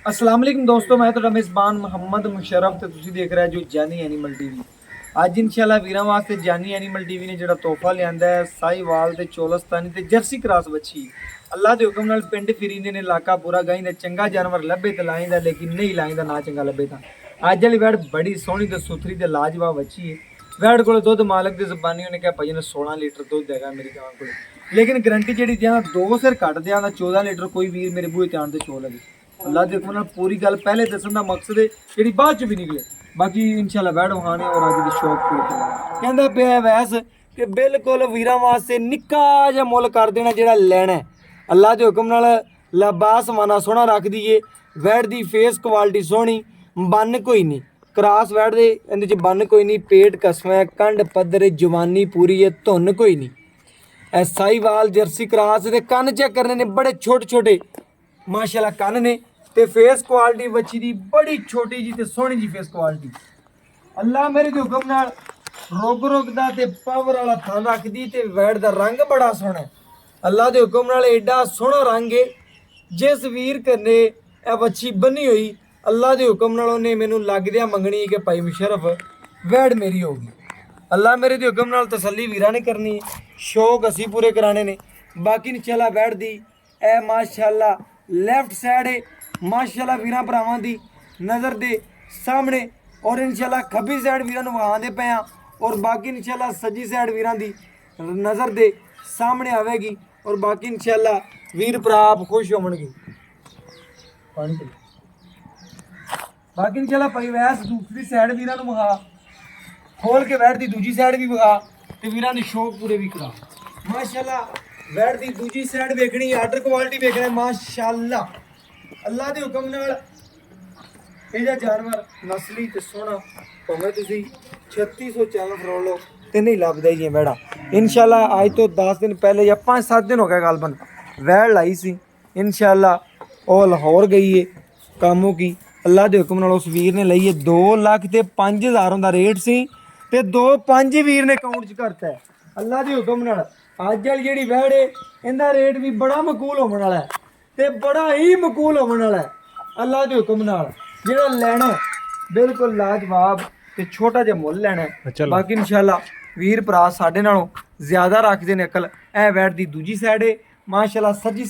अस्सलाम वालेकुम दोस्तों, मैं तो मेज़बान मुहम्मद मुशर्रफ ਤੇ ਤੁਸੀਂ ਦੇਖ ਰਹੇ ਜੋ ਜਾਨੀ ਐਨੀਮਲ ਟੀਵੀ। ਅੱਜ ਇਨਸ਼ਾਅੱਲਾ ਵੀਰਾਂ ਵਾਸਤੇ ਜਾਨੀ ਐਨੀਮਲ ਟੀਵੀ ਨੇ ਜਿਹੜਾ ਤੋਹਫਾ ਲਿਆਂਦਾ ਹੈ ਸਾਈਵਾਲ ਤੇ ਚੋਲਸਤਾਨੀ ਤੇ ਜਰਸੀ ਕ੍ਰਾਸ ਵੱਛੀ। ਅੱਲਾ ਦੇ ਹੁਕਮ ਨਾਲ ਪਿੰਡ ਫਰੀਨੇ ਨੇ ਇਲਾਕਾ ਪੂਰਾ ਗਾਈਂਦਾ ਚੰਗਾ ਜਾਨਵਰ ਲੱਭੇ ਤੇ ਲਾਈਂਦਾ, ਲੇਕਿਨ ਨਹੀਂ ਲਾਈਂਦਾ ਨਾ ਚੰਗਾ ਲੱਭੇ ਤਾਂ ਅੱਜ ਵਾਲੀ ਵੈੜ ਬੜੀ ਸੋਹਣੀ ਤੇ ਸੁਥਰੀ ਤੇ ਲਾਜਵਾਬ ਵੱਛੀ ਹੈ। ਵੈੜ ਕੋਲ ਦੁੱਧ ਮਾਲਕ ਦੀ ਜ਼ਬਾਨੀ ਉਹਨੇ ਕਿਹਾ ਭਾਈ ਨੇ 16 ਲੀਟਰ ਦੁੱਧ ਹੈਗਾ ਮੇਰੀ ਗਾਂ ਕੋਲ, ਲੇਕਿਨ ਗਰੰਟੀ ਜਿਹੜੀ ਦਿਆਂ ਦੋ ਸਿਰ ਕੱਟ ਦਿਆਂ ਦਾ 14 ਲੀਟਰ ਕੋਈ ਵੀਰ ਮੇਰੇ ਬੂਹੇ ਤੇ ਆਣ ਤੇ ਚੋ ਲਵੇ। ਅੱਲਾਹ ਦੇ ਹੁਕਮ ਨਾਲ पूरी गल पहले दसन का मकसद है जी बाद च भी निकले। बाकी इंशाल्लाह वैड वहाने और अज की शौक पूरी करनी कहता पे वैस कि बिल्कुल वीरां वास्ते निक्का जिहा मुल कर देना जिहड़ा लैना है। अल्लाह के हुक्म नाल लिबास माना सोहना रख दईए। वैड की फेस क्वालिटी सोहनी, बन कोई नहीं क्रास वैड दे इहदे च बन कोई नहीं, पेट कसमा है, कंड पद्धर जवानी पूरी है, धुन कोई नहीं। साहीवाल जर्सी क्रास दे कन्न चेक करने ने बड़े छोटे छोटे माशाल्लाह कन्न ने ते फेस क्वालिटी बच्ची दी बड़ी छोटी जी ते सोहनी जी फेस क्वालिटी। अल्लाह मेरे दे हुक्म नाल रोग रोग दा ते पावर वाला थन रखदी ते वैड़ दा रंग बड़ा सोहना है। अल्लाह दे हुक्म नाल एडा सोहना रंग है जिस वीर कन्ने ए बच्ची बनी हुई अल्लाह दे हुक्म नाल उन्हें मैनू लगदिया मंगनी कि भाई मुशर्रफ वैड़ मेरी होगी। अल्लाह मेरे दे हुक्म नाल तसल्ली वीरां ने करनी है, शौक असी पूरे कराने ने। बाकी इंशाल्लाह वैड़ दी ए माशाल्लाह लेफ्ट साइड है माशाल्लाह वीरां भरावां दी नज़र दे सामने, और इंशाल्लाह खब्बी साइड वीरां नूं वहांदे पे और बाकी इंशाल्लाह सज्जी साइड वीरां दी नज़र दे सामने आवेगी। और बाकी इंशाल्लाह वीर भरा आप खुश होवणगे। बाकी इंशाल्लाह भाई वैस दूसरी साइड वीरां नूं वहा खोल के वैट दी दूजी साइड भी विखा ते वीरां दे शौक पूरे भी करा। माशाल्लाह वैट दी दूजी साइड वेखनी, आर्डर क्वालिटी वेखना माशाल्लाह। अल्लाह के हुक्म नाल ਇਹਦਾ ਜਾਨਵਰ ਨਸਲੀ ਤੇ ਸੋਹਣਾ ਭਾਵੇਂ ਤੁਸੀਂ 3600 ਚੈਨਲ ਫਰੋਲ ਲਓ ਤੇ ਨਹੀਂ ਲੱਭਦਾ ਹੀ ਵੈੜਾ। ਇਨਸ਼ਾਅੱਲਾ ਅੱਜ ਤੋਂ 10 ਦਿਨ ਪਹਿਲੇ ਜਾਂ 5-7 ਦਿਨ ਹੋ ਗਏ ਗਲਬਨ ਵੈੜ ਲਾਈ ਸੀ। ਇਨਸ਼ਾਅੱਲਾ ਉਹ ਲਾਹੌਰ ਗਈ ਏ ਕਾਮੋਂ ਕੀ। ਅੱਲਾਹ ਦੇ ਹੁਕਮ ਨਾਲ ਉਸ ਵੀਰ ਨੇ ਲਈ ਏ 2,05,000 ਦਾ ਰੇਟ ਸੀ ਤੇ 2,5 ਵੀਰ ਨੇ ਅਕਾਊਂਟ 'ਚ ਕਰਤਾ ਹੈ ਅੱਲਾਹ ਦੇ ਹੁਕਮ ਨਾਲ। ਅੱਜ ਵਾਲੀ ਜਿਹੜੀ ਵੈੜ ਏ ਇਹਦਾ ਰੇਟ ਵੀ ਬੜਾ ਮਕੂਲ ਹੋਣ ਵਾਲਾ ਹੈ ਤੇ ਬੜਾ ਹੀ ਮਕੂਲ ਹੋਣ ਵਾਲਾ ਹੈ ਅੱਲਾਹ ਦੇ ਹੁਕਮ ਨਾਲ। ਜਿਹੜਾ ਲੈਣਾ ਬਿਲਕੁਲ ਲਾਜਵਾਬ ਤੇ ਛੋਟਾ ਜਿਹਾ ਮੁੱਲ ਲੈਣਾ। ਬਾਕੀ ਇਨਸ਼ਾਅੱਲਾ ਵੀਰ ਭਰਾ ਸਾਡੇ ਨਾਲੋਂ ਜ਼ਿਆਦਾ ਰੱਖਦੇ ਨੇ ਅਕਲ। ਇਹ ਵੈੜ ਦੀ ਦੂਜੀ ਸਾਈਡ ਏ ਮਾਸ਼ਾਅੱਲਾ, ਸੱਜੀ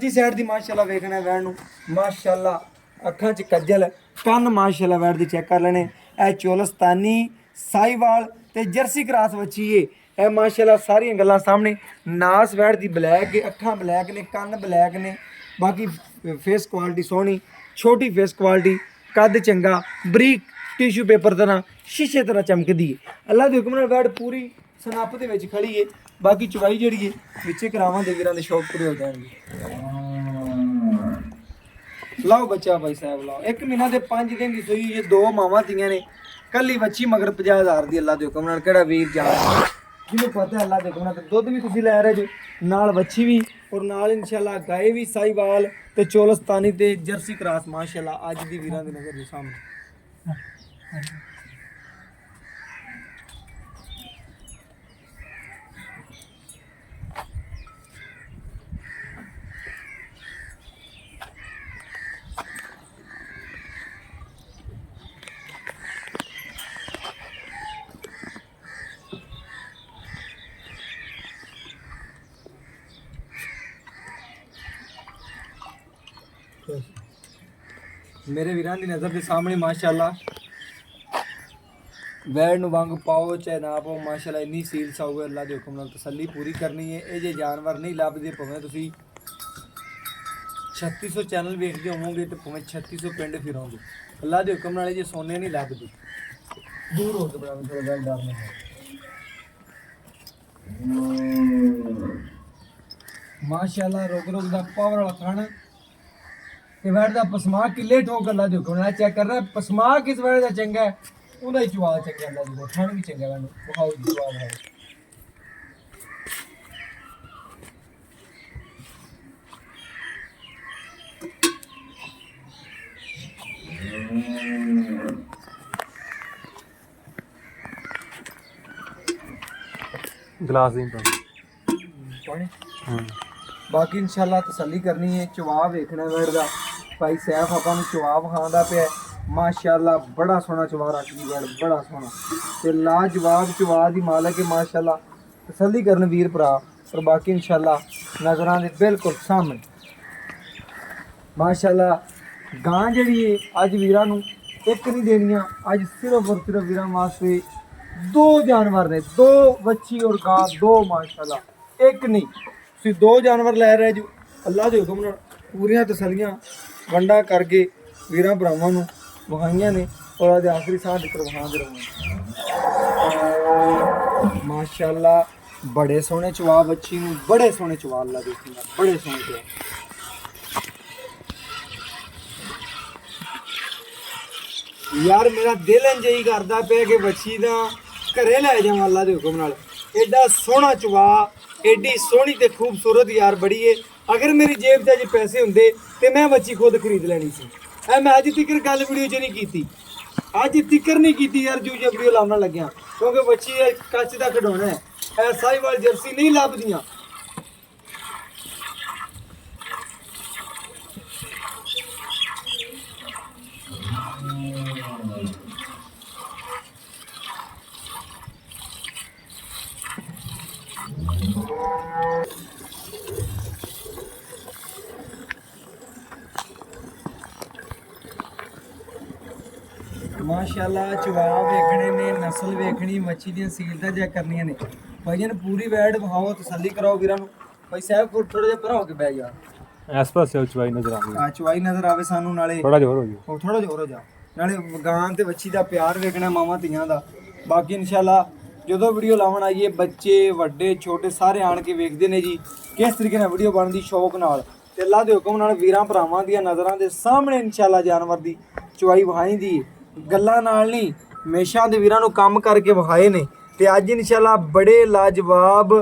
ਸਾਈਡ ਦੀ ਮਾਸ਼ਾਅੱਲਾ ਵੇਖਣਾ ਵੈੜ ਨੂੰ ਮਾਸ਼ਾਅੱਲਾ। ਅੱਖਾਂ 'ਚ ਕੱਜਲ, ਕੰਨ ਮਾਸ਼ਾਅੱਲਾ ਵੈੜ ਦੇ ਚੈੱਕ ਕਰ ਲੈਣੇ। ਇਹ ਚੋਲਸਤਾਨੀ ਸਾਹੀਵਾਲ ਤੇ ਜਰਸੀ ਕ੍ਰਾਸ ਵੱਛੀ ਏ। ਇਹ ਮਾਸ਼ਾਅੱਲਾ ਸਾਰੀਆਂ ਗੱਲਾਂ ਸਾਹਮਣੇ। ਨਾਸ ਵੈੜ ਦੀ ਬਲੈਕ ਏ, ਅੱਖਾਂ ਬਲੈਕ ਨੇ, ਕੰਨ ਬਲੈਕ ਨੇ। ਬਾਕੀ फेस क्वालिटी सोहनी, छोटी फेस क्वालिटी, कद चंगा, बरीक टिशू पेपर तरह शीशे तरह चमकदी है। अल्लाह के हुक्म नाल वैड़ पूरी सनप दे विच खड़ी है। बाकी चवाई जिहड़ी है विचे करावां दे वीरां दे शौक पूरे हो जाणगे। लाओ बच्चा भाई साहब लाओ। 1 महीना ते 5 दिन दी सूई है, 2 मावां धीआं ने, कल्ली बच्ची मगर 50,000 दी। अल्लाह के हुक्म नाल किहड़ा वीर जा ਜਿਹਨੂੰ ਪਤਾ ਅੱਲਾ ਦੇ ਕੋਲ ਤੇ ਦੁੱਧ ਵੀ ਤੁਸੀਂ ਲੈ ਰਹੇ ਜੋ ਨਾਲ ਵੱਛੀ ਵੀ ਔਰ ਨਾਲ ਇਨਸ਼ਾਅੱਲਾ ਗਾਏ ਵੀ ਸਾਹੀਵਾਲ ਤੇ ਚੋਲਸਤਾਨੀ ਤੇ ਜਰਸੀ ਕ੍ਰਾਸ ਮਾਸ਼ਾਅੱਲਾ ਅੱਜ ਦੀ ਵੀਰਾਂ ਦੀ ਨਜ਼ਰ ਦੇ ਸਾਹਮਣੇ। मेरे वीरां दी नज़र के सामने माशाअल्लाह वैड़ नूं वंग पाओ चाहे ना पाओ माशाअल्लाह इन्नी सील सा होवे। अल्लाह के हुक्म नाल तसल्ली पूरी करनी है। ये जे जानवर नहीं लभदे भावें तुसीं 3600 चैनल वेखदे होवोगे तो भावें 3600 पिंड फिरोगे अल्लाह के हुक्म नाल जे सोने नहीं लभदे दूर हो के बड़ा थोड़ा वैड़ डर नहीं माशाअल्लाह। रोग रोग दा पावर वाला खाना ਤੇ ਵੈੜ ਦਾ ਪਸਮਾ ਕਿੱਲੇ ਠੋਕ ਅੱਲਾ ਦੇ ਹੁਕਮ ਨਾਲ ਚੈੱਕ ਕਰਨਾ। ਪਸਮਾ ਕਿਸ ਵੈੜ ਦਾ ਚੰਗਾ ਹੈ ਉਹਦਾ ਹੀ ਚਵਾ ਚੰਗਾ ਅੱਲਾ ਦੇ ਖਾਣ ਵੀ ਚੰਗਾ ਵੈਣ ਵਿਖਾਓ ਜਵਾਬ ਹੈ। गिलास नहीं पानी बाकी इंशाल्लाह तसल्ली करनी है। चवा वेखना वैड़ दा ਭਾਈ ਸੈਫ ਆਪਾਂ ਨੂੰ ਚਵਾ ਵਿਖਾਉਂਦਾ ਪਿਆ। ਮਾਸ਼ਾਅੱਲਾ ਬੜਾ ਸੋਹਣਾ ਚਵਾ ਰੱਖਦੀ ਵੜ, ਬੜਾ ਸੋਹਣਾ ਤੇ ਲਾਜਵਾਬ ਚਵਾ ਦੀ ਮਾਲਕ ਹੈ ਮਾਸ਼ਾਅੱਲਾ। ਤਸੱਲੀ ਕਰਨ ਵੀਰ ਭਰਾ, ਪਰ ਬਾਕੀ ਇਨਸ਼ਾਅੱਲਾ ਨਜ਼ਰਾਂ ਦੇ ਬਿਲਕੁਲ ਸਾਹਮਣੇ ਮਾਸ਼ਾਅੱਲਾ। ਗਾਂ ਜਿਹੜੀ ਹੈ ਅੱਜ ਵੀਰਾਂ ਨੂੰ ਇੱਕ ਨਹੀਂ ਦੇਣੀਆਂ, ਅੱਜ ਸਿਰਫ ਔਰ ਸਿਰਫ ਵੀਰਾਂ ਵਾਸਤੇ ਦੋ ਜਾਨਵਰ ਨੇ, ਦੋ ਵੱਛੀ ਔਰ ਗਾਂ, ਦੋ ਮਾਸ਼ਾਅੱਲਾ, ਇੱਕ ਨਹੀਂ। ਤੁਸੀਂ ਦੋ ਜਾਨਵਰ ਲੈ ਰਹੇ ਜੋ ਅੱਲਾ ਦੇ ਹੁਕਮ ਨਾਲ ਪੂਰੀਆਂ ਤਸੱਲੀਆਂ ਵੰਡਾ ਕਰਕੇ ਵੀਰਾਂ ਭਰਾਵਾਂ ਨੂੰ ਵਿਖਾਈਆਂ ਨੇ ਔਰ ਅੱਜ ਆਖਰੀ ਸਾਹ ਤੱਕ ਵਿਖਾਉਂਦੇ ਰਹਾਂਗੇ ਮਾਸ਼ਾਅੱਲਾ। ਬੜੇ ਸੋਹਣੇ ਚਵਾ ਵੱਛੀ ਨੂੰ, ਬੜੇ ਸੋਹਣੇ ਚਵਾ ਅੱਲਾ ਦੇ ਹੁਕਮ ਨਾਲ, ਬੜੇ ਸੋਹਣੇ ਚਵਾ। ਯਾਰ ਮੇਰਾ ਦਿਲ ਇੰਜ ਹੀ ਕਰਦਾ ਪਿਆ ਕਿ ਵੱਛੀ ਦਾ ਘਰੇ ਲੈ ਜਾਵਾਂ ਅੱਲਾ ਦੇ ਹੁਕਮ ਨਾਲ। ਐਡਾ ਸੋਹਣਾ ਚਵਾ, ਐਡੀ ਸੋਹਣੀ ਤੇ ਖੂਬਸੂਰਤ ਯਾਰ ਬੜੀ ਏ। ਅਗਰ ਮੇਰੀ ਜੇਬ 'ਚ ਅੱਜ ਪੈਸੇ ਹੁੰਦੇ ਤੇ ਮੈਂ ਵੱਛੀ ਖੁਦ ਖਰੀਦ ਲੈਣੀ ਸੀ। ਐ ਮੈਂ ਅੱਜ ਤੱਕ ਗੱਲ ਵੀਡੀਓ 'ਚ ਨਹੀਂ ਕੀਤੀ, ਅੱਜ ਤੱਕ ਨਹੀਂ ਕੀਤੀ ਯਾਰ ਜੋ ਜੇ ਵੀਡੀਓ ਲਾਉਣ ਲੱਗਿਆ, ਕਿਉਂਕਿ ਵੱਛੀ ਕੱਚ ਦਾ ਖਿਡੌਣਾ ਹੈ। ਐ ਸਾਹੀਵਾਲ ਜਰਸੀ ਨਹੀਂ ਲੱਭਦੀਆਂ। ਮਾਸ਼ਾਅੱਲਾ ਚਵਾ ਵੇਖਣੇ ਨੇ, ਨਸਲ ਵੇਖਣੀ, ਮੱਛੀ ਦੀਆਂ ਸੀਲਤਾਂ ਚੈੱਕ ਕਰਨੀਆਂ ਨੇ। ਭਾਈਆਂ ਨੂੰ ਪੂਰੀ ਵੈੜ ਵਿਖਾਓ, ਤਸੱਲੀ ਕਰਾਓ ਵੀਰਾਂ ਨੂੰ। ਭਾਈ ਸਾਹਿਬ ਥੋੜਾ ਜਿਹਾ ਭਰਾ ਹੋ ਕੇ ਬਹਿ ਜਾ, ਇਸ ਪਾਸੇ ਚਵਾਈ ਨਜ਼ਰ ਆਵੇ। ਹਾਂ ਚਵਾਈ ਨਜ਼ਰ ਆਵੇ ਸਾਨੂੰ, ਨਾਲੇ ਥੋੜਾ ਜਿਹਾ ਹੋਰ ਹੋ ਜਾ, ਉਹ ਥੋੜਾ ਜਿਹਾ ਹੋਰ ਹੋ ਜਾ, ਨਾਲੇ ਗਾਂ ਤੇ ਵੱਛੀ ਦਾ ਪਿਆਰ ਵੇਖਣਾ ਮਾਵਾਂ ਧੀਆਂ ਦਾ। ਬਾਕੀ ਇਨਸ਼ਾਅੱਲਾ ਜਦੋਂ ਵੀਡੀਓ ਲਾਉਣ ਆਈਏ ਬੱਚੇ ਵੱਡੇ ਛੋਟੇ ਸਾਰੇ ਆਣ ਕੇ ਵੇਖਦੇ ਨੇ ਜੀ ਕਿਸ ਤਰੀਕੇ ਨਾਲ ਵੀਡੀਓ ਬਣਦੀ, ਸ਼ੌਕ ਨਾਲ ਤੇ ਅੱਲਾ ਦੇ ਹੁਕਮ ਨਾਲ ਵੀਰਾਂ ਭਰਾਵਾਂ ਦੀਆਂ ਨਜ਼ਰਾਂ ਦੇ ਸਾਹਮਣੇ ਇਨਸ਼ਾਅੱਲਾ ਜਾਨਵਰ ਦੀ ਚਵਾਈ ਵਿਖਾਈਦੀ। ਗੱਲਾਂ ਨਾਲ ਨਹੀਂ, ਹਮੇਸ਼ਾ ਦੇ ਵੀਰਾਂ ਨੂੰ ਕੰਮ ਕਰਕੇ ਵਿਖਾਏ ਨੇ ਤੇ ਅੱਜ ਇਨਸ਼ਾਅੱਲਾ ਬੜੇ ਲਾਜਵਾਬ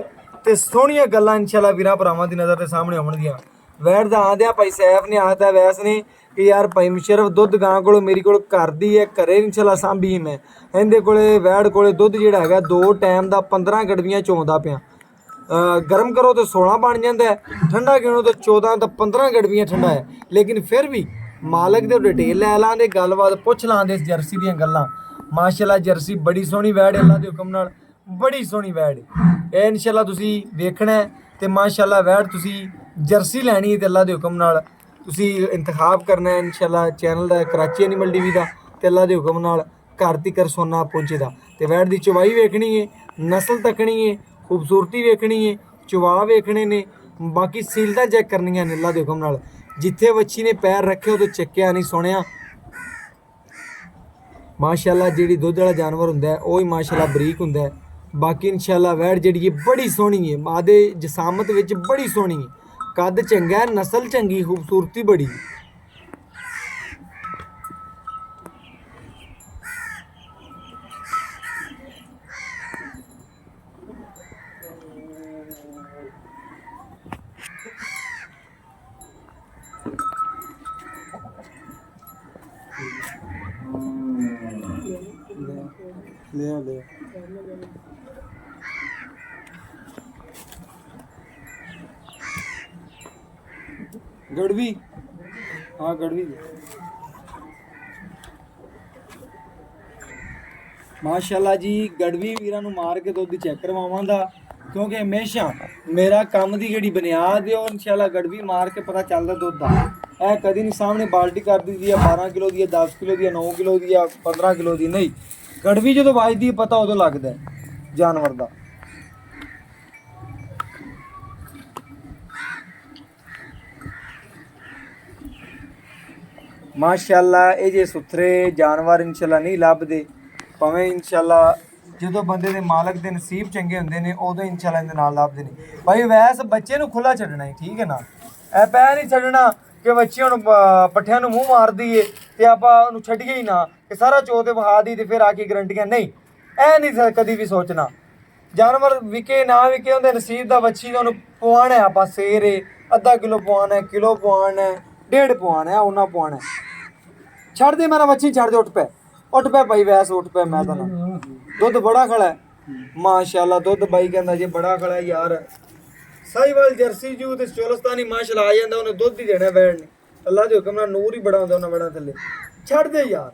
ਤੇ ਸੋਹਣੀਆਂ ਗੱਲਾਂ ਇਨਸ਼ਾਅੱਲਾ ਵੀਰਾਂ ਭਰਾਵਾਂ ਦੀ ਨਜ਼ਰ ਦੇ ਸਾਹਮਣੇ ਆਉਣਗੀਆਂ। ਵੈੜ ਦਾ ਆਂਦਿਆਂ ਭਾਈ ਸੈਫ ਨੇ ਆਖਦਾ ਵੈਸ ਨੇ ਕਿ ਯਾਰ ਭਾਈ ਮੁਸ਼ਰਫ ਦੁੱਧ ਗਾਂ ਕੋਲ ਮੇਰੀ ਕੋਲ ਘਰ ਦੀ ਹੈ, ਘਰੇ ਇਨਸ਼ਾਅੱਲਾ ਸਾਂਭੀ ਮੈਂ। ਇਹਦੇ ਕੋਲੇ ਵੈੜ ਕੋਲੇ ਦੁੱਧ ਜਿਹੜਾ ਹੈਗਾ 2 ਟਾਈਮ ਦਾ 15 ਗੜਵੀਆਂ ਚੋਂਦਾ ਪਿਆ। ਗਰਮ ਕਰੋ ਤਾਂ 16 ਬਣ ਜਾਂਦਾ ਹੈ, ਠੰਡਾ ਗਿਣੋ ਤਾਂ 14 ਤਾਂ 15 ਗੜਵੀਆਂ ਠੰਡਾ ਹੈ। ਲੇਕਿਨ ਫਿਰ ਵੀ ਮਾਲਕ ਦੇ ਡਿਟੇਲ ਲੈ ਲਾਂਦੇ, ਗੱਲਬਾਤ ਪੁੱਛ ਲਾਂਦੇ ਜਰਸੀ ਦੀਆਂ ਗੱਲਾਂ। ਮਾਸ਼ਾਅੱਲਾ ਜਰਸੀ ਬੜੀ ਸੋਹਣੀ ਵੈੜ ਅੱਲਾ ਦੇ ਹੁਕਮ ਨਾਲ, ਬੜੀ ਸੋਹਣੀ ਵੈੜ ਇਹ ਇਨਸ਼ਾਅੱਲਾ ਤੁਸੀਂ ਵੇਖਣਾ ਤੇ ਮਾਸ਼ਾਅੱਲਾ ਵੈੜ ਤੁਸੀਂ ਜਰਸੀ ਲੈਣੀ ਹੈ ਤੇ ਅੱਲਾ ਦੇ ਹੁਕਮ ਨਾਲ ਤੁਸੀਂ ਇੰਤਖਾਬ ਕਰਨਾ ਹੈ ਇਨਸ਼ਾਅੱਲਾ। ਚੈਨਲ ਦਾ ਕਰਾਚੀ ਐਨੀਮਲ ਟੀਵੀ ਦਾ ਤੇ ਅੱਲਾ ਦੇ ਹੁਕਮ ਨਾਲ ਘਰ ਤੀਕਰ ਸੋਨਾ ਪਹੁੰਚੇਦਾ। ਤੇ ਵੈੜ ਦੀ ਚਵਾਈ ਵੇਖਣੀ ਹੈ, ਨਸਲ ਤੱਕਣੀ ਹੈ, ਖੂਬਸੂਰਤੀ ਵੇਖਣੀ ਹੈ, ਚਵਾ ਵੇਖਣੇ ਨੇ, ਬਾਕੀ ਸੀਲਤਾਂ ਚੈੱਕ ਕਰਨੀਆਂ ਨੇ ਅੱਲਾ ਦੇ ਹੁਕਮ ਨਾਲ। ਜਿੱਥੇ ਵੱਛੀ ਨੇ ਪੈਰ ਰੱਖੇ ਉਹ ਚੱਕਿਆ ਨਹੀਂ ਸੋਹਣਿਆ। ਮਾਸ਼ਾਅੱਲਾ ਜਿਹੜੀ ਦੁੱਧ ਵਾਲਾ ਜਾਨਵਰ ਹੁੰਦਾ ਹੈ ਉਹ ਹੀ ਮਾਸ਼ਾਅੱਲਾ ਬਰੀਕ ਹੁੰਦਾ ਹੈ। ਬਾਕੀ ਇਨਸ਼ਾਅੱਲਾ ਵੈੜ ਜਿਹੜੀ ਹੈ ਬੜੀ ਸੋਹਣੀ ਹੈ, ਮਾਦੇ ਜਸਾਮਤ ਵਿੱਚ ਬੜੀ ਸੋਹਣੀ ਹੈ, ਕੱਦ ਚੰਗਾ ਹੈ, ਨਸਲ ਚੰਗੀ, ਖੂਬਸੂਰਤੀ ਬੜੀ। ले गड़वी, हाँ गड़वी माशाअल्लाह जी। गड़वी वीरां नूं मार के दुध चेक करवावांगा, क्योंकि हमेशा मेरा काम की जिहड़ी बुनियाद है इंशाअल्लाह गड़वी मार के पता चलता दुध का। यह कभी नहीं सामने बाल्टी कर दी है 12 किलो की, 10 किलो की, 9 किलो की, 15 किलो की, नहीं। गड़वी जो वजदी पता उदों लगता है जानवर का। माशाअल्लाह ये जे सुथरे जानवर इंशाअल्लाह नहीं लभदे, भावें इंशाअल्लाह जो बंदे दे मालक दे नसीब चंगे हुंदे ने उदों इंशाअल्लाह इहदे नाल लभदे ने। भाई वैस बच्चे नूं खुला छड्डना है, ठीक है ना। ए पै नहीं छड्डना कि बच्चे हुण पट्ठियां नूं मूँह मार दईए ते आपां उहनूं छड्डीए ही ना कि सारा चो ते वहा दी ते फिर आके गारंटियां, नहीं। ऐ नहीं कदी भी सोचना। जानवर विके ना विके उहदे नसीब दा बच्ची दा उहनूं पवाना है। आपां सेर है अद्धा किलो पवाना है, किलो पवाना है, 1.5 पवाना है, उन्ना पवाना है। छड़ दे मेरा बच्ची, छड़ दे, उठ पे भाई वैस उठ पे। मैं तो ना दुध बड़ा खड़ा है माशाअल्लाह, दुध बाई कहंदा जी बड़ा खड़ा है यार। साहिवाल जर्सी जू ते चोलस्तानी माशाअल्लाह आ जांदा, उन्हें दुध ही देना वैड़ ने। ਅੱਲਾ ਦੇ ਹੁਕਮ ਨਾਲ ਨੂਰ ਹੀ ਬੜਾ ਹੁੰਦਾ ਉਹਨਾਂ ਵੜਾਂ ਥੱਲੇ। ਛੱਡ ਦੇ ਯਾਰ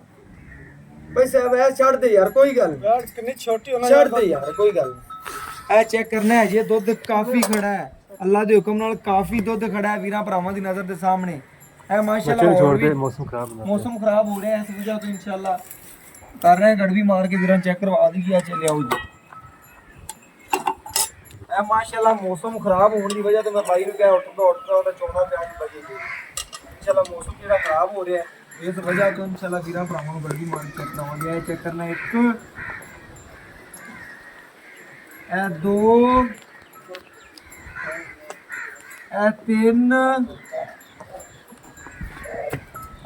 ਬਈ ਸਾਹਿਬ ਐ ਛੱਡ ਦੇ ਯਾਰ ਕੋਈ ਗੱਲ ਨਹੀਂ ਯਾਰ ਕਿੰਨੀ ਛੋਟੀ ਹੋਣਾ ਛੱਡ ਦੇ ਯਾਰ ਕੋਈ ਗੱਲ ਨਹੀਂ। ਇਹ ਚੈੱਕ ਕਰਨਾ ਹੈ ਜੀ ਦੁੱਧ ਕਾਫੀ ਖੜਾ ਹੈ ਅੱਲਾ ਦੇ ਹੁਕਮ ਨਾਲ ਕਾਫੀ ਦੁੱਧ ਖੜਾ ਹੈ ਵੀਰਾਂ ਭਰਾਵਾਂ ਦੀ ਨਜ਼ਰ ਦੇ ਸਾਹਮਣੇ। ਇਹ ਮਾਸ਼ਾਅੱਲਾ बच्चे ਹੋਰ छोड़ ਵੀ दे मौसम खराब हो जाता है। ਮੌਸਮ ਖਰਾਬ ਹੋ ਰਿਹਾ ਹੈ ਇਸ ਵਜ੍ਹਾ ਤੋਂ ਇਨਸ਼ਾਅੱਲਾ ਕਰ ਰਹੇ ਹਾਂ ਗੜਵੀ ਮਾਰ ਕੇ ਵੀਰਾਂ ਚੈੱਕ ਕਰਵਾ ਦਈਏ। ਚੱਲ ਆਓ ਜੀ। ਇਹ ਮਾਸ਼ਾਅੱਲਾ ਮੌਸਮ ਖਰਾਬ ਹੋਣ ਦੀ ਵਜ੍ਹਾ ਤੋਂ ਮੈਂ ਬਾਈ ਨੂੰ ਕਿਹਾ ਉੱਠਦਾ ਉਹਦਾ ਚੋਣਾ ਪਿਆ ਜੀ ਬਜੇ ਜੀ। ਇਨਸ਼ਾਅੱਲਾ ਮੌਸਮ ਜਿਹੜਾ ਖਰਾਬ ਹੋ ਰਿਹਾ ਹੈ ਇਸ ਵਜ੍ਹਾ ਤੋਂ ਇਨਸ਼ਾਅੱਲਾ ਵੀਰਾਂ ਭਰਾਵਾਂ ਨੂੰ ਗੜਵੀ ਮਾਰ ਕੇ ਚੈੱਕ ਕਰਾਵਾਂਗੇ। ਇਹ ਚੈੱਕ ਕਰਨਾ ਇੱਕ ਇਹ ਦੋ ਇਹ ਤਿੰਨ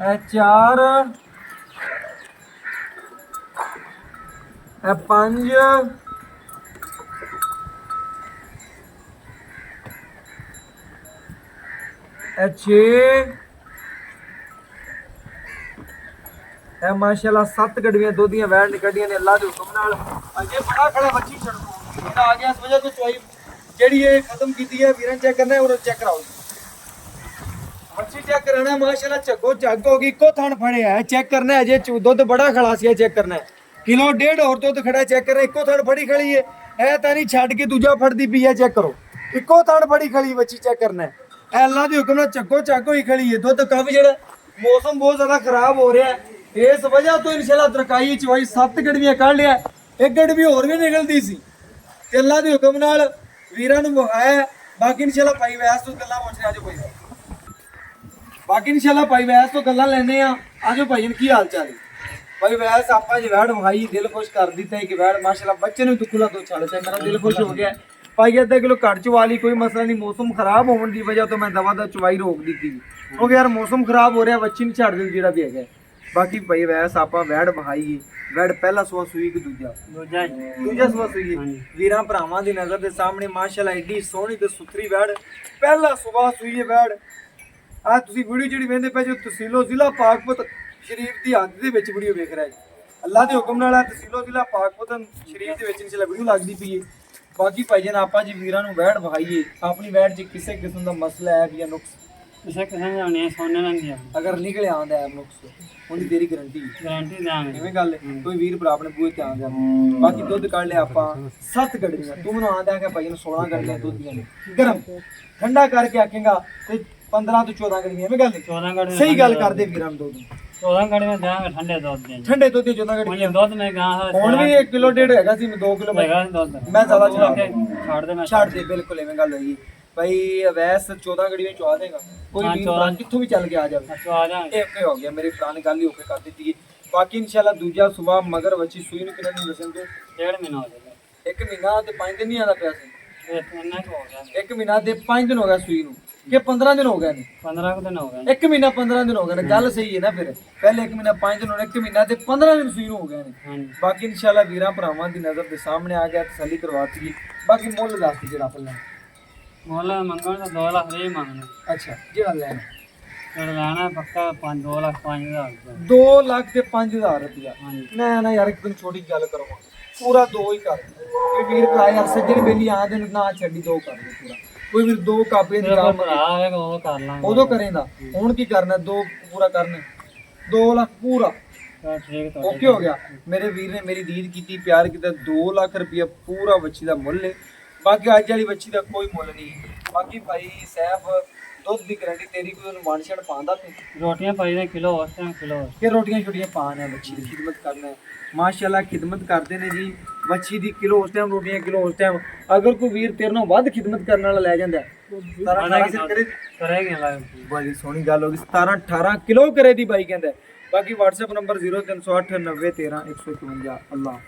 ਇਹ ਚਾਰ ਇਹ ਪੰਜ ਇਹ ਛੇ ਇਹ ਮਾਸ਼ਾਅੱਲਾ 7 ਗੜਵੀਆਂ ਦੋਧੀਆਂ ਵੈੜ ਨਿਕਲੀਆਂ ਨੇ ਅੱਲਾ ਦੇ ਹੁਕਮ ਨਾਲ। ਅੱਗੇ ਬੜਾ ਖੜਾ ਬੱਚੀ ਛੱਡੋ ਇਹਦਾ ਆ ਗਿਆ ਇਸ ਵਜ੍ਹਾ ਤੋਂ ਚੁਆਈ ਜਿਹੜੀ ਇਹ ਖਤਮ ਕੀਤੀ ਹੈ ਵੀਰਾਂ ਚੈੱਕ ਕਰਨਾ ਉਹ ਚੈੱਕ ਕਰਾਓ ਬੱਚੀ ਚੈੱਕ ਕਰਾਣਾ ਮਾਸ਼ਾਅੱਲਾ ਝੱਗੋ ਝੱਗ ਹੋ ਗਈ ਇੱਕੋ ਥਣ ਫੜਿਆ ਹੈ ਚੈੱਕ ਕਰਨਾ ਹੈ ਜੇ ਦੁੱਧ ਬੜਾ ਖੜਾ ਸੀ ਚੈੱਕ ਕਰਨਾ ਹੈ ਕਿਲੋ ਡੇਢ ਹੋਰ ਦੁੱਧ ਖੜਾ ਚੈੱਕ ਕਰਨਾ ਇੱਕੋ ਥਣ ਫੜੀ ਖੜੀ ਹੈ ਇਹ ਤਾਂ ਨਹੀਂ ਛੱਡ ਕੇ ਦੂਜਾ ਫੜਦੀ ਪਈ ਹੈ ਚੈੱਕ ਕਰੋ ਇੱਕੋ ਥਣ ਫੜੀ ਖੜੀ ਬੱਚੀ ਚੈੱਕ ਕਰਨਾ ਹੈ ਇਹ ਅੱਲਾ ਦੇ ਹੁਕਮ ਨਾਲ ਝੱਗੋ ਝੱਗ ਹੋਈ ਖੜੀ ਹੈ ਦੁੱਧ ਕਾਫੀ ਜਿਹੜਾ ਮੌਸਮ ਬਹੁਤ ਜ਼ਿਆਦਾ ਖਰਾਬ ਹੋ ਰਿਹਾ ਹੈ ਇਸ ਵਜ੍ਹਾ ਤੋਂ ਇਨਸ਼ਾਅੱਲਾ ਦਰਕਾਈ ਚਵਾਈ 7 ਗੜਵੀਆਂ ਕੱਢ ਲਿਆ ਇੱਕ ਗੜਵੀ ਹੋਰ ਵੀ ਨਿਕਲਦੀ ਸੀ ਤੇ ਅੱਲਾ ਦੇ ਹੁਕਮ ਨਾਲ ਵੀਰਾਂ ਨੂੰ ਵਿਖਾਇਆ ਬਾਕੀ ਇਨਸ਼ਾਅੱਲਾ ਭਾਈ ਵੈਸ ਤੋਂ ਗੱਲਾਂ ਪੁੱਛ ਆਜੋ ਭਾਈ ਬਾਕੀ ਇਨਸ਼ਾਅੱਲਾ ਭਾਈ ਵੈਸ ਤੋਂ ਗੱਲਾਂ ਲੈਣੇ ਆ ਆਜੋ ਭਾਈ ਕੀ ਹਾਲ ਚਾਲ ਹੈ ਭਾਈ ਵੈਸ ਆਪਾਂ ਜੀ ਵੈੜ ਵਿਖਾਈ ਦਿਲ ਖੁਸ਼ ਕਰ ਦਿੱਤਾ ਹੈ ਕਿ ਵੈੜ ਮਾਸ਼ਾਅੱਲਾ ਬੱਚੇ ਨੂੰ ਦੁੱਖਲਾ ਤੋਂ ਛੱਡਦਾ ਮੇਰਾ ਦਿਲ ਖੁਸ਼ ਹੋ ਗਿਆ ਭਾਈ ਅੱਧਾ ਕਿਲੋ ਘੱਟ ਚਵਾ ਲਈ ਕੋਈ ਮਸਲਾ ਨਹੀਂ ਮੌਸਮ ਖਰਾਬ ਹੋਣ ਦੀ ਵਜ੍ਹਾ ਤੋਂ ਮੈਂ ਦਵਾ ਦਾ ਚਵਾਈ ਰੋਕ ਦਿੱਤੀ ਕਿਉਂਕਿ ਯਾਰ ਮੌਸਮ ਖਰਾਬ ਹੋ ਰਿਹਾ ਬੱਚੀ ਨਹੀਂ ਛੱਡ ਦਿੰਦੀ ਜਿਹੜਾ ਵੀ ਹੈਗਾ ਬਾਕੀ ਭਾਈ ਵੈਸ ਆਪਾਂ ਵੈੜ ਵਿਖਾਈਏ ਵੈੜ ਪਹਿਲਾ ਸੂਆ ਸੂਈ ਕਿ ਦੂਜਾ ਸੂਆ ਸੂਈ ਵੀਰਾਂ ਭਰਾਵਾਂ ਦੀ ਨਜ਼ਰ ਦੇ ਸਾਹਮਣੇ ਮਾਸ਼ਾਅੱਲਾ ਏਡੀ ਸੋਹਣੀ ਤੇ ਸੁਥਰੀ ਵੈੜ ਪਹਿਲਾ ਸੂਆ ਸੂਈ ਹੈ ਵੈੜ ਆ ਤੁਸੀਂ ਵੀਡੀਓ ਜਿਹੜੀ ਵੇਖਦੇ ਪਏ ਜੋ ਤਹਿਸੀਲੋ ਜ਼ਿਲ੍ਹਾ ਪਾਕਪਤ ਸ਼ਰੀਫ ਦੀ ਹੱਦ ਦੇ ਵਿੱਚ ਵੀਡੀਓ ਵੇਖ ਰਹੇ ਅੱਲਾ ਦੇ ਹੁਕਮ ਨਾਲ ਤਹਿਸੀਲੋ ਜ਼ਿਲ੍ਹਾ ਪਾਕਪਤ ਸ਼ਰੀਫ ਦੇ ਵਿੱਚ ਇਨਸ਼ਾਅੱਲਾ ਵੀਡੀਓ ਲੱਗਦੀ ਪਈ ਹੈ ਬਾਕੀ ਭਾਈ ਜਨ ਆਪਾਂ ਜੀ ਵੀਰਾਂ ਨੂੰ ਵੈੜ ਵਿਖਾਈਏ ਆਪਣੀ ਵੈੜ 'ਚ ਕਿਸੇ ਕਿਸਮ ਦਾ ਮਸਲਾ ਹੈ ਜਾਂ ਨੁਕਸ ਕਿਸੇ ਕਿਸਮ ਦਾ ਨਹੀਂ ਸੋਨੇ ਨਾਲ ਨਹੀਂ ਅਗਰ ਨਿਕਲਿਆ ਆਉਂਦਾ ਹੈ ਨੁਕਸ ਉਹਦੀ ਤੇਰੀ ਗਾਰੰਟੀ ਦੇਵਾਂਗੇ ਐਵੇਂ ਗੱਲ ਹੈ ਕੋਈ ਵੀਰ ਭਰਾ ਆਪਣੇ ਬੂਹੇ ਤੇ ਆ ਜਾ ਬਾਕੀ ਦੁੱਧ ਕੱਢ ਲਿਆ ਆਪਾਂ 7 ਗੜੀਆਂ ਤੂੰ ਮੈਨੂੰ ਆਂਦਾ ਕਿ ਭਾਈ ਨੂੰ 16 ਗੜੀਆਂ ਦੁੱਧ ਦੀਆਂ ਨੇ ਗਰਮ ਠੰਡਾ ਕਰਕੇ ਆਖੇਗਾ ਤੇ 15 ਤੋਂ 14 ਗੜੀਆਂ ਐਵੇਂ ਗੱਲ ਹੈ 14 ਗੜੀਆਂ ਸਹੀ ਗੱਲ ਕਰਦੇ ਵੀਰਾਂ ਨੂੰ ਦੁੱਧ 14 ਗੜੀਆਂ ਦੇਵਾਂਗੇ ਠੰਡੇ ਦੁੱਧ ਦੇ ਠੰਡੇ ਦੁੱਧ ਦੀ 14 ਗੜੀਆਂ ਦੁੱਧ ਮੈਂ ਗਾਂ ਹੁਣ ਵੀ 1 ਕਿਲੋ ਡੇਢ ਹੈਗਾ ਸੀ ਮੈਂ 2 ਕਿਲੋ ਹੈਗਾ ਦੁੱਧ ਮੈਂ ਜ਼ਿਆਦਾ ਚਲਾ ਕੇ ਛੱਡ ਦੇ ਮੈਂ ਛੱਡ ਦੇ ਬਿਲਕੁਲ ਐਵੇਂ ਗੱਲ ਹੋਈ ਭਾਈ ਵੈਸ 14 ਗੜੀਆਂ ਚਵਾ ਦੇਗਾ ਕੋਈ ਵੀਰ ਭਰਾ ਕਿੱਥੋਂ ਵੀ ਚੱਲ ਕੇ ਆ ਜਾਵੇ ਆ ਜਾਾਂਗੇ ਇੱਕ ਹੋ ਗਿਆ ਮੇਰੀ ਪੁਰਾਣੀ ਗੱਲ ਹੀ ਹੋ ਕੇ ਕਰ ਦਿੱਤੀ ਬਾਕੀ ਇਨਸ਼ਾਅੱਲਾ ਦੂਜਾ ਸਵੇਰ ਮਗਰ ਵੱਛੀ ਸੂਈ ਨੂੰ ਕਿੰਨੇ ਦਿਨ ਦੱਸਣ ਤੋਂ 1.5 ਮਹੀਨਾ ਹੋ ਗਿਆ 1 ਮਹੀਨਾ ਤੇ 5 ਦਿਨ ਨਹੀਂ ਆਦਾ ਪਿਆ ਸੀ ਇੰਨਾ ਕੁ ਹੋ ਗਿਆ 1 ਮਹੀਨਾ ਤੇ 5 ਦਿਨ ਹੋ ਗਿਆ ਸੂਈ ਨੂੰ ਕਿ 15 ਦਿਨ ਹੋ ਗਏ ਨੇ 15 ਕੁ ਦਿਨ ਹੋ ਗਏ 1 ਮਹੀਨਾ 15 ਦਿਨ ਹੋ ਗਏ ਨੇ ਗੱਲ ਸਹੀ ਹੈ ਨਾ ਫਿਰ ਪਹਿਲੇ 1 ਮਹੀਨਾ 5 ਦਿਨ ਹੋਣੇ 1 ਮਹੀਨਾ ਤੇ 15 ਦਿਨ ਸੂਈ ਨੂੰ ਹੋ ਗਏ ਨੇ ਹਾਂਜੀ ਬਾਕੀ ਇਨਸ਼ਾਅੱਲਾ ਵੀਰਾਂ ਭਰਾਵਾਂ ਦੀ ਨਜ਼ਰ ਦੇ ਸਾਹਮਣੇ ਆ ਗਿਆ ਤਸੱਲੀ ਕਰਵਾਤੀ ਬਾਕੀ ਮੁੱਲ ਦੱਸ ਜਿਹੜਾ ਪਹਿਲਾਂ ਮੁੱਲ ਮੰਗਣ ਦਾ 2 ਲੱਖ ਦੇ ਮੰਗਣੇ ਅੱਛਾ ਜਿਹੜਾ ਲੈਣਾ ਜਿਹੜਾ ਲੈਣਾ ਪੱਕਾ 2 ਲੱਖ 5,000 ਰੁਪਏ 2 ਲੱਖ ਤੇ 5,000 ਰੁਪਇਆ ਹਾਂਜੀ ਨਾ ਯਾਰ ਇੱਕ ਦਿਨ ਛੋਟੀ ਗੱਲ ਕਰੋ ਪੂਰਾ 2 ਹੀ ਕਰ ਕੋਈ ਵੀਰ ਭਰਾ ਯਾਰ ਸੱਜਣ ਬੇਲੀ ਆ ਦੇ ਨਾ ਛੱਡੀ 2 ਕਰ ਦੇ ਪੂਰਾ ਕੋਈ ਵੀਰ 2 ਕਾਪੇ ਦੀ ਕੰਮ ਭਰਾ ਆਵੇਗਾ ਉਹ ਕਰ ਲਾਂਗੇ ਉਦੋਂ ਕਰੇਂਦਾ ਹੁਣ ਕੀ ਕਰਨਾ 2 ਪੂਰਾ ਕਰਨਾ 2 ਲੱਖ ਪੂਰਾ ਤਾਂ ਠੀਕ ਓਕੇ ਹੋ ਗਿਆ ਮੇਰੇ ਵੀਰ ਨੇ ਮੇਰੀ ਦੀਦ ਕੀਤੀ ਪਿਆਰ ਕੀਤਾ 2 ਲੱਖ ਰੁਪਇਆ ਪੂਰਾ ਬੱਚੀ ਦਾ ਮੁੱਲ ਹੈ ਬਾਕੀ ਅੱਜ ਵਾਲੀ ਬੱਚੀ ਦਾ ਕੋਈ ਮੁੱਲ ਨਹੀਂ ਬਾਕੀ ਭਾਈ ਸੈਫ ਦੁੱਧ ਦੀ ਗਰੰਟੀ ਤੇਰੀ ਕੋਈ ਉਹਨੂੰ ਮਾਨਸ਼ਣ ਪਾਉਂਦਾ ਤੂੰ ਰੋਟੀਆਂ ਪਾਈ ਦੇ ਕਿਲੋ ਉਸ ਟਾਈਮ ਕਿਲੋ ਕਿ ਰੋਟੀਆਂ ਛੋਟੀਆਂ ਪਾਣ ਹੈ ਬੱਚੀ ਦੀ ਖਿਦਮਤ ਕਰਨਾ ਹੈ ਮਾਸ਼ਾਅੱਲਾ ਖਿਦਮਤ ਕਰਦੇ ਨੇ ਜੀ ਬੱਚੀ ਦੀ ਕਿਲੋ ਉਸ ਟਾਈਮ ਰੋਟੀਆਂ ਕਿਲੋ ਉਸ ਟਾਈਮ ਅਗਰ ਕੋਈ ਵੀਰ ਤੇਰੇ ਨਾਲ ਵੱਧ ਖਿਦਮਤ ਕਰਨ ਵਾਲਾ ਲੈ ਜਾਂਦਾ ਤਾਰਾ 18 ਸਿਰ ਕਰੇ ਕਰੇਗੇ ਲਾਈਵ ਬੜੀ ਸੋਹਣੀ ਗੱਲ ਹੋ ਗਈ 17 18 ਕਿਲੋ ਕਰੇ ਦੀ ਬਾਈ ਕਹਿੰਦਾ ਬਾਕੀ WhatsApp ਨੰਬਰ 0308 90 13 151 ਅੱਲਾ